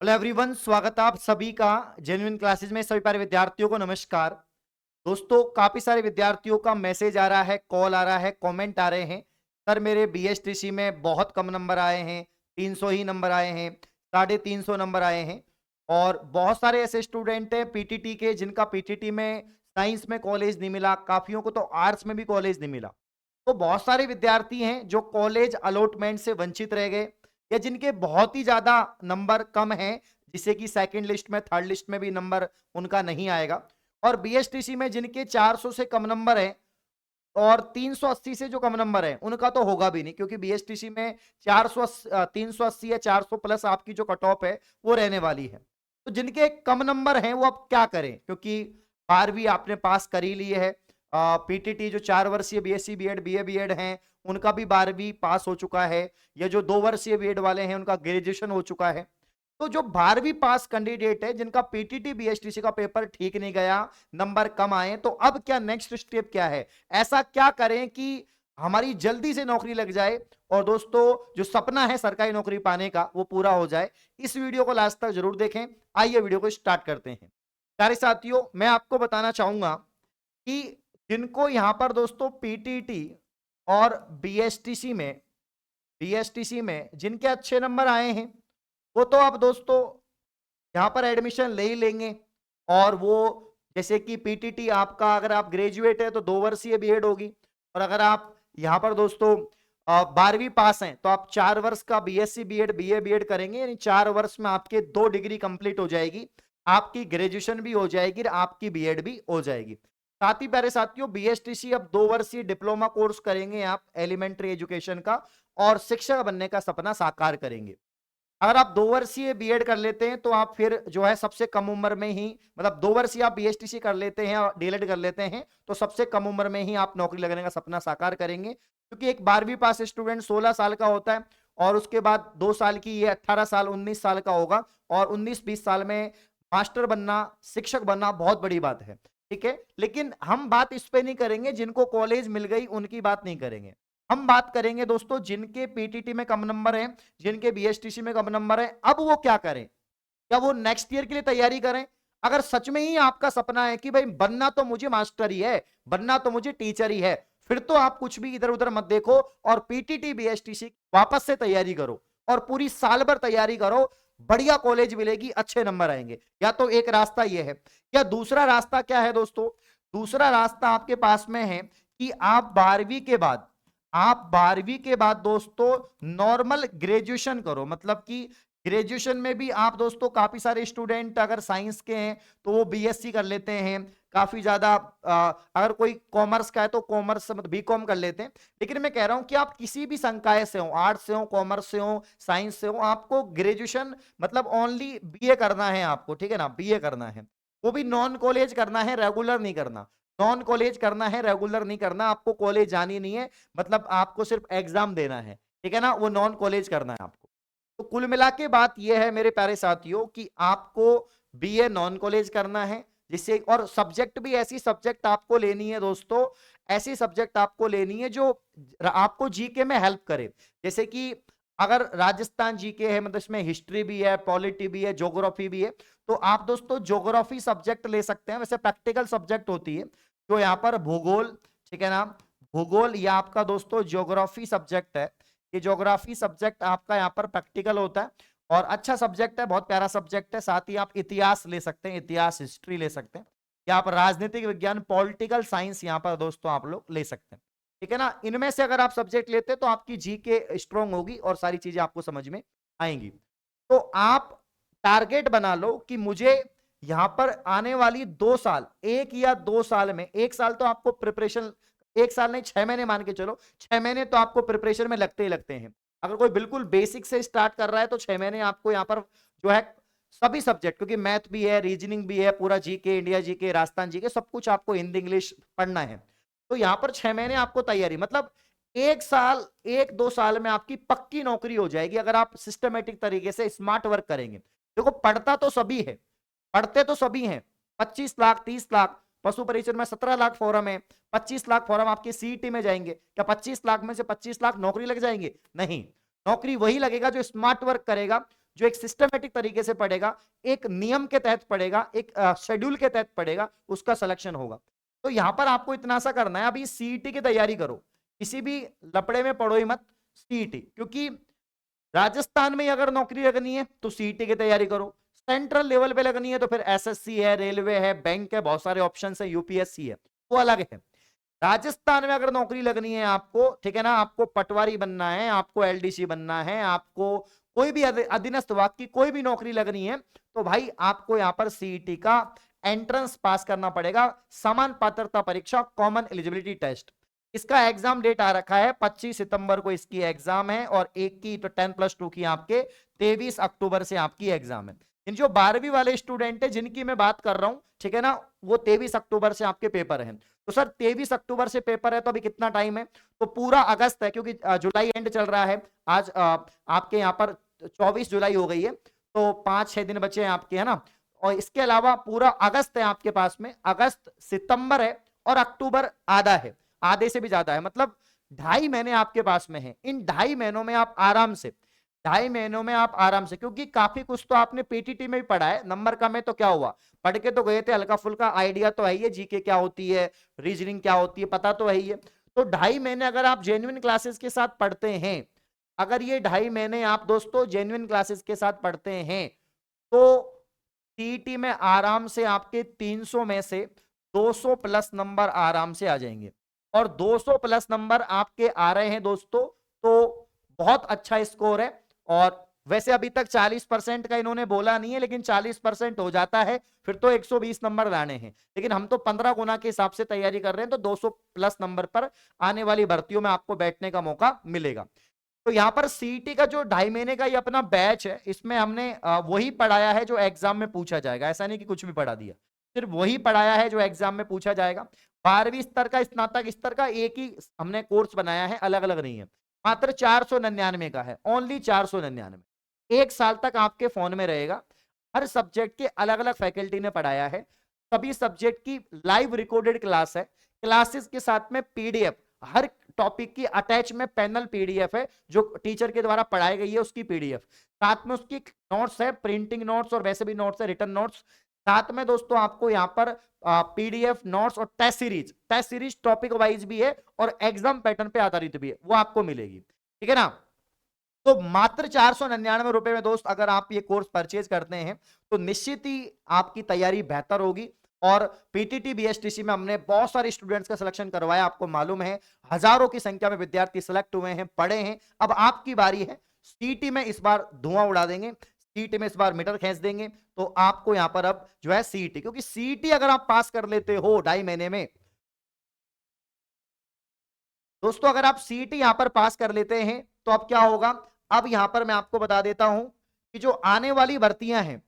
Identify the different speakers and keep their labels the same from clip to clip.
Speaker 1: Hello everyone, स्वागत है आप सभी का जेन्युइन क्लासेज में। सभी प्यारे विद्यार्थियों को नमस्कार। दोस्तों, काफी सारे विद्यार्थियों का मैसेज आ रहा है, कॉल आ रहा है, कमेंट आ रहे हैं। सर, मेरे बीएसटीसी में बहुत कम नंबर आए हैं, 300 ही नंबर आए हैं, 350 नंबर आए हैं। और बहुत सारे ऐसे स्टूडेंट हैं पीटीटी के जिनका पीटीटी में साइंस में कॉलेज नहीं मिला, काफियों को तो आर्ट्स में भी कॉलेज नहीं मिला। तो बहुत सारे विद्यार्थी हैं जो कॉलेज अलॉटमेंट से वंचित रह गए, या जिनके बहुत ही ज्यादा नंबर कम हैं, जिससे कि सेकंड लिस्ट में, थर्ड लिस्ट में भी नंबर उनका नहीं आएगा। और बीएसटीसी में जिनके 400 से कम नंबर हैं और 380 से जो कम नंबर है उनका तो होगा भी नहीं, क्योंकि बीएसटीसी में 380 या 400 प्लस आपकी जो कट ऑफ है वो रहने वाली है। तो जिनके कम नंबर हैं वो अब क्या करें, क्योंकि 12वीं आपने पास कर ही ली है। पीटीटी जो 4 वर्षीय बीएससी बीएड बीए बीएड हैं उनका भी 12वीं पास हो चुका है, या जो 2 वर्षीय बीएड वाले हैं उनका ग्रेजुएशन हो चुका है। तो जो 12वीं पास कैंडिडेट है जिनका पीटीटी बीएसटीसी का पेपर ठीक नहीं गया, नंबर कम आए, तो अब क्या नेक्स्ट स्टेप क्या है, ऐसा क्या करें कि हमारी जल्दी से नौकरी लग जाए और दोस्तों जो सपना है सरकारी नौकरी पाने का वो पूरा हो जाए। इस वीडियो को लास्ट तक जरूर देखें। आइए वीडियो को स्टार्ट करते हैं। प्यारे साथियों, मैं आपको बताना चाहूंगा कि जिनको यहां पर दोस्तों पीटीटी और बीएसटीसी में जिनके अच्छे नंबर आए हैं वो तो अब दोस्तों यहाँ पर एडमिशन ले ही लेंगे। और वो जैसे कि पीटीटी आपका, अगर आप ग्रेजुएट है तो 2 वर्षीय बीएड होगी, और अगर आप यहाँ पर दोस्तों 12वीं पास हैं तो आप 4 वर्ष का बीएससी बीएड बीए बीएड करेंगे, यानी 4 वर्ष में आपके 2 डिग्री कंप्लीट हो जाएगी, आपकी ग्रेजुएशन भी हो जाएगी और आपकी बीएड भी हो जाएगी। साथ ही प्यारे साथियों, बीएसटीसी अब 2 वर्षीय डिप्लोमा कोर्स करेंगे आप एलिमेंट्री एजुकेशन का, और शिक्षक बनने का सपना साकार करेंगे। अगर आप 2 वर्षीय बीएड कर लेते हैं तो आप फिर जो है सबसे कम उम्र में ही, मतलब 2 वर्षीय आप बीएसटीसी कर लेते हैं और डीएलएड कर लेते हैं तो सबसे कम उम्र में ही आप नौकरी लगने का सपना साकार करेंगे, क्योंकि एक 12वीं पास स्टूडेंट 16 साल का होता है और उसके बाद 2 साल की, ये 18 साल 19 साल का होगा, और 19-20 साल में मास्टर बनना, शिक्षक बनना बहुत बड़ी बात है। ठीक है, लेकिन हम बात इस पे नहीं करेंगे, जिनको कॉलेज मिल गई उनकी बात नहीं करेंगे। हम बात करेंगे दोस्तों जिनके पीटीटी में कम नंबर हैं, जिनके बीएसटीसी में कम नंबर है, अब वो क्या करें। क्या वो नेक्स्ट ईयर के लिए तैयारी करें? अगर सच में ही आपका सपना है कि भाई बनना तो मुझे मास्टर ही है, बनना तो मुझे टीचर ही है, फिर तो आप कुछ भी इधर उधर मत देखो और पीटीटी बीएसटीसी वापस से तैयारी करो और पूरी साल भर तैयारी करो। बढ़िया कॉलेज मिलेगी, अच्छे नंबर आएंगे। या तो एक रास्ता यह है, या दूसरा रास्ता क्या है दोस्तों? दूसरा रास्ता आपके पास में है कि आप 12वीं के बाद दोस्तों नॉर्मल ग्रेजुएशन करो। मतलब कि ग्रेजुएशन में भी आप दोस्तों, काफी सारे स्टूडेंट अगर साइंस के हैं तो वो बीएससी कर लेते हैं, काफी ज्यादा अगर कोई कॉमर्स का है तो कॉमर्स मतलब बीकॉम कर लेते हैं। लेकिन मैं कह रहा हूं कि आप किसी भी संकाय से हो, आर्ट्स से हो, कॉमर्स से हो, साइंस से हो, आपको ग्रेजुएशन मतलब ओनली बीए करना है आपको, ठीक है ना, बीए करना है। वो भी नॉन कॉलेज करना है, रेगुलर नहीं करना। नॉन कॉलेज करना है, रेगुलर नहीं करना, आपको कॉलेज जानी नहीं है, मतलब आपको सिर्फ एग्जाम देना है, ठीक है ना, वो नॉन कॉलेज करना है आपको। तो कुल मिला के बात यह है मेरे प्यारे साथियों कि आपको बीए नॉन कॉलेज करना है, जिससे, और सब्जेक्ट भी ऐसी सब्जेक्ट आपको लेनी है दोस्तों, ऐसी सब्जेक्ट आपको लेनी है जो आपको जीके में हेल्प करे। जैसे कि अगर राजस्थान जीके है, मतलब इसमें हिस्ट्री भी है, पॉलिटी भी है, ज्योग्राफी भी है, तो आप दोस्तों ज्योग्राफी सब्जेक्ट ले सकते हैं। वैसे प्रैक्टिकल सब्जेक्ट होती है जो यहाँ पर भूगोल, ठीक है ना, भूगोल या आपका दोस्तों ज्योग्राफी सब्जेक्ट है। ये ज्योग्राफी सब्जेक्ट आपका यहाँ पर प्रैक्टिकल होता है और अच्छा सब्जेक्ट है, बहुत प्यारा सब्जेक्ट है। साथ ही आप इतिहास ले सकते हैं, इतिहास हिस्ट्री ले सकते हैं, या आप राजनीतिक विज्ञान पॉलिटिकल साइंस यहाँ पर दोस्तों आप लोग ले सकते हैं, ठीक है ना। इनमें से अगर आप सब्जेक्ट लेते हैं तो आपकी जीके स्ट्रांग होगी और सारी चीजें आपको समझ में आएंगी। तो आप टारगेट बना लो कि मुझे यहां पर आने वाली 2 साल, 1 या 2 साल में, 1 साल तो आपको प्रिपरेशन, 1 साल नहीं 6 महीने मान के चलो, 6 महीने तो आपको प्रिपरेशन में लगते ही लगते हैं। अगर कोई बिल्कुल बेसिक से स्टार्ट कर रहा है तो 6 महीने आपको यहाँ पर जो है सभी सब्जेक्ट, क्योंकि मैथ भी है, रीजनिंग भी है, पूरा GK, India GK, Rajasthan GK, सब कुछ आपको हिंदी इंग्लिश पढ़ना है। तो यहाँ पर 6 महीने आपको तैयारी, मतलब 1 साल, 1-2 साल में आपकी पक्की नौकरी हो जाएगी अगर आप सिस्टमेटिक तरीके से स्मार्ट वर्क करेंगे। देखो, पढ़ता तो सभी है, पढ़ते तो सभी हैं। 25 लाख, 30 लाख, पशु परीक्षण में 17 लाख फॉर्म है, 25 लाख फॉर्म आपके सीईटी में जाएंगे। क्या 25 लाख में से 25 लाख नौकरी लग जाएंगे? नहीं, नौकरी वही लगेगा जो स्मार्ट वर्क करेगा, जो एक सिस्टमेटिक तरीके से पढ़ेगा, एक नियम के तहत पढ़ेगा, एक शेड्यूल के तहत पढ़ेगा, उसका सिलेक्शन होगा। तो यहां पर आपको इतना सा करना है, अभी सीईटी की तैयारी करो, किसी भी लपड़े में पढ़ो ही मत, सीईटी, क्योंकि राजस्थान में अगर नौकरी लगनी है तो सीईटी की तैयारी करो, सेंट्रल लेवल पे लगनी है तो फिर एसएससी है, रेलवे है, बैंक है, बहुत सारे ऑप्शन है, यूपीएससी है, वो अलग है। राजस्थान में अगर नौकरी लगनी है आपको, ठीक है ना, आपको पटवारी बनना है, आपको एलडीसी बनना है, आपको कोई भी अधीनस्थ विभाग की कोई भी नौकरी लगनी है, तो भाई आपको यहां पर सीईटी का एंट्रेंस पास करना पड़ेगा, समान पात्रता परीक्षा, कॉमन एलिजिबिलिटी टेस्ट। इसका एग्जाम डेट आ रखा है 25 सितंबर को इसकी एग्जाम है, और एक की तो 10+2 की आपके 23 अक्टूबर से आपकी एग्जाम है। इन जो 12वीं वाले स्टूडेंट है जिनकी मैं बात कर रहा हूं, ठीक है ना, वो 23 अक्टूबर से आपके पेपर है। तो सर 23 अक्टूबर से पेपर है, तो अभी कितना टाइम है, तो पूरा अगस्त है, क्योंकि जुलाई एंड चल रहा है, आज आपके यहाँ पर 24 जुलाई हो गई है, तो 5-6 दिन बचे हैं आपके, है ना। और इसके अलावा पूरा अगस्त है आपके पास में, अगस्त, सितंबर है, और अक्टूबर आधा है, आधे से भी ज्यादा है, मतलब 2.5 महीने आपके पास में है। इन 2.5 महीनों में आप आराम से, 2.5 महीनों में आप आराम से, क्योंकि काफी कुछ तो आपने पीटीटी में भी पढ़ा है, नंबर कम है तो क्या हुआ, पढ़ के तो गए थे, हल्का फुल्का आइडिया तो है ही है, जीके क्या होती है, रीजनिंग क्या होती है, पता तो है ही है। तो 2.5 महीने अगर आप जेन्युइन क्लासेस के साथ पढ़ते हैं, अगर ये 2.5 महीने आप दोस्तों जेन्युइन क्लासेस के साथ पढ़ते हैं, तो सीईटी में आराम से आपके 300 में से 200 प्लस नंबर आराम से आ जाएंगे, और 200 प्लस नंबर आपके आ रहे हैं दोस्तों, तो बहुत अच्छा स्कोर है। और वैसे अभी तक 40% का इन्होंने बोला नहीं है, लेकिन 40% हो जाता है फिर तो 120 नंबर लाने हैं, लेकिन हम तो 15 गुना के हिसाब से तैयारी कर रहे हैं, तो 200 प्लस नंबर पर आने वाली भर्तियों में आपको बैठने का मौका मिलेगा। तो यहां पर सीईटी का जो 2.5 महीने का ये अपना बैच है, इसमें हमने वही पढ़ाया है जो एग्जाम में पूछा जाएगा, ऐसा नहीं कि कुछ भी पढ़ा दिया, सिर्फ वही पढ़ाया है जो एग्जाम में पूछा जाएगा। 12वीं स्तर का, स्नातक स्तर का एक ही हमने कोर्स बनाया है, अलग अलग नहीं है। मात्र 499 का है, ओनली 499, 1 साल तक आपके फोन में रहेगा। हर सब्जेक्ट के अलग अलग फैकल्टी ने पढ़ाया है, सभी सब्जेक्ट की लाइव रिकॉर्डेड क्लास है, क्लासेस के साथ में पीडीएफ, हर टॉपिक की अटैच में पैनल पीडीएफ है, जो टीचर के द्वारा पढ़ाई गई है उसकी पीडीएफ, साथ में उसकी नोट्स है, प्रिंटिंग नोट्स और वैसे भी नोट्स है, रिटर्न नोट्स, साथ में दोस्तों आपको यहाँ पर पीडीएफ नोट्स और टेस्ट सीरीज टॉपिक वाइज भी है, और एग्जाम पैटर्न पे आधारित भी है, वो आपको मिलेगी, ठीक है ना। तो मात्र 499 रुपए में दोस्त अगर आप ये कोर्स परचेज करते हैं, तो निश्चित ही आपकी तैयारी बेहतर होगी। और पीटीटी बीएसटीसी में हमने बहुत सारे स्टूडेंट्स का सिलेक्शन करवाया, आपको मालूम है, हजारों की संख्या में विद्यार्थी सिलेक्ट हुए हैं, पढ़े हैं। अब आपकी बारी है, सीटी में इस बार धुआं उड़ा देंगे, सीटी में इस बार मीटर खींच देंगे, तो आपको यहां पर अब जो है सीटी, क्योंकि सीटी अगर आप पास कर लेते हो 2.5 महीने में दोस्तों, अगर आप सीटी यहां पर पास कर लेते हैं, तो अब क्या होगा, अब यहां पर मैं आपको बता देता हूं कि जो आने वाली भर्तियां हैं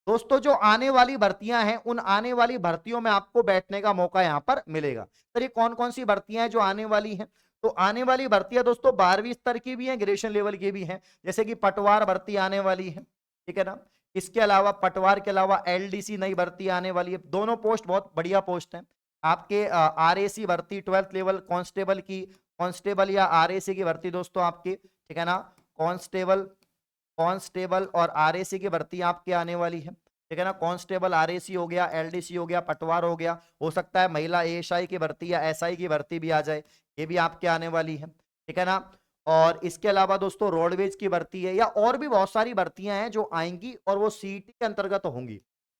Speaker 1: दोस्तों, जो आने वाली भर्तियां हैं, उन आने वाली भर्तियों में आपको बैठने का मौका यहां पर मिलेगा। सर ये कौन कौन सी भर्तियां हैं जो आने वाली हैं, तो आने वाली भर्तियां दोस्तों 12वीं स्तर की भी हैं, ग्रेजुएशन लेवल की भी हैं, जैसे कि पटवार भर्ती आने वाली है, ठीक है ना। इसके अलावा पटवार के अलावा एलडीसी नई भर्ती आने वाली है, दोनों पोस्ट बहुत बढ़िया पोस्ट हैं। आपके आरएसी भर्ती 12th लेवल कांस्टेबल की, कांस्टेबल या आरएसी की भर्ती दोस्तों आपकी, ठीक है ना, कांस्टेबल कांस्टेबल और आरएसी की भर्ती आपके आने वाली है, ठीक है ना। कांस्टेबल आरएसी हो गया, एलडीसी हो गया, पटवार हो गया, हो सकता है महिला एएसआई की भर्ती या एसआई की भर्ती भी आ जाए, ये भी आपके आने वाली है, ठीक है ना। और इसके अलावा दोस्तों रोडवेज की भर्ती है, या और भी बहुत सारी भर्तियां हैं जो आएंगी, और वो सीटी के अंतर्गत होंगी,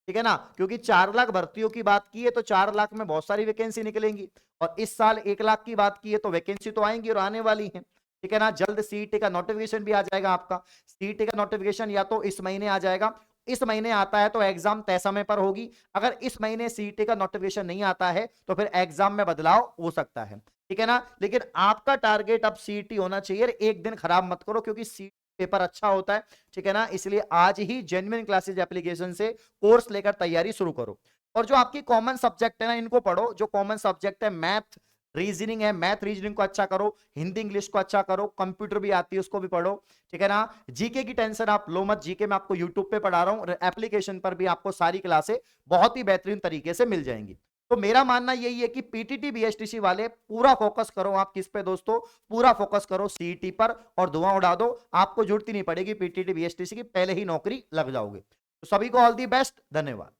Speaker 1: ठीक है ना। क्योंकि 4 लाख भर्तियों की बात की है, तो 4 लाख में बहुत सारी वैकेंसी निकलेंगी, और इस साल 1 लाख की बात की है, तो वैकेंसी तो आएंगी और आने वाली है, ठीक है ना। जल्द सीईटी का नोटिफिकेशन भी आ जाएगा आपका, सीईटी का नोटिफिकेशन या तो इस महीने आ जाएगा, इस महीने आता है तो एग्जाम तय समय पर होगी, अगर इस महीने सीईटी का नोटिफिकेशन नहीं आता है तो फिर एग्जाम में बदलाव हो सकता है, ठीक है ना। लेकिन आपका टारगेट अब सीईटी होना चाहिए, एक दिन खराब मत करो, क्योंकि सीईटी पेपर अच्छा होता है, ठीक है ना। इसलिए आज ही जेन्युइन क्लासेज एप्लीकेशन से कोर्स लेकर तैयारी शुरू करो। और जो आपकी कॉमन सब्जेक्ट है ना, इनको पढ़ो। जो कॉमन सब्जेक्ट है मैथ रीजनिंग है, मैथ रीजनिंग को अच्छा करो, हिंदी इंग्लिश को अच्छा करो, कंप्यूटर भी आती है उसको भी पढ़ो, ठीक है ना। जीके की टेंशन आप लो मत, जीके मैं आपको यूट्यूब पे पढ़ा रहा हूं, एप्लीकेशन पर भी आपको सारी क्लासें बहुत ही बेहतरीन तरीके से मिल जाएंगी। तो मेरा मानना यही है कि पीटीटी बीएसटीसी वाले पूरा फोकस करो। आप किस पे दोस्तों? पूरा फोकस करो सीईटी पर और धुआं उड़ा दो। आपको जरूरत ही नहीं पड़ेगी पीटीटी बीएसटीसी की, पहले ही नौकरी लग जाओगे। तो सभी को ऑल दी बेस्ट, धन्यवाद।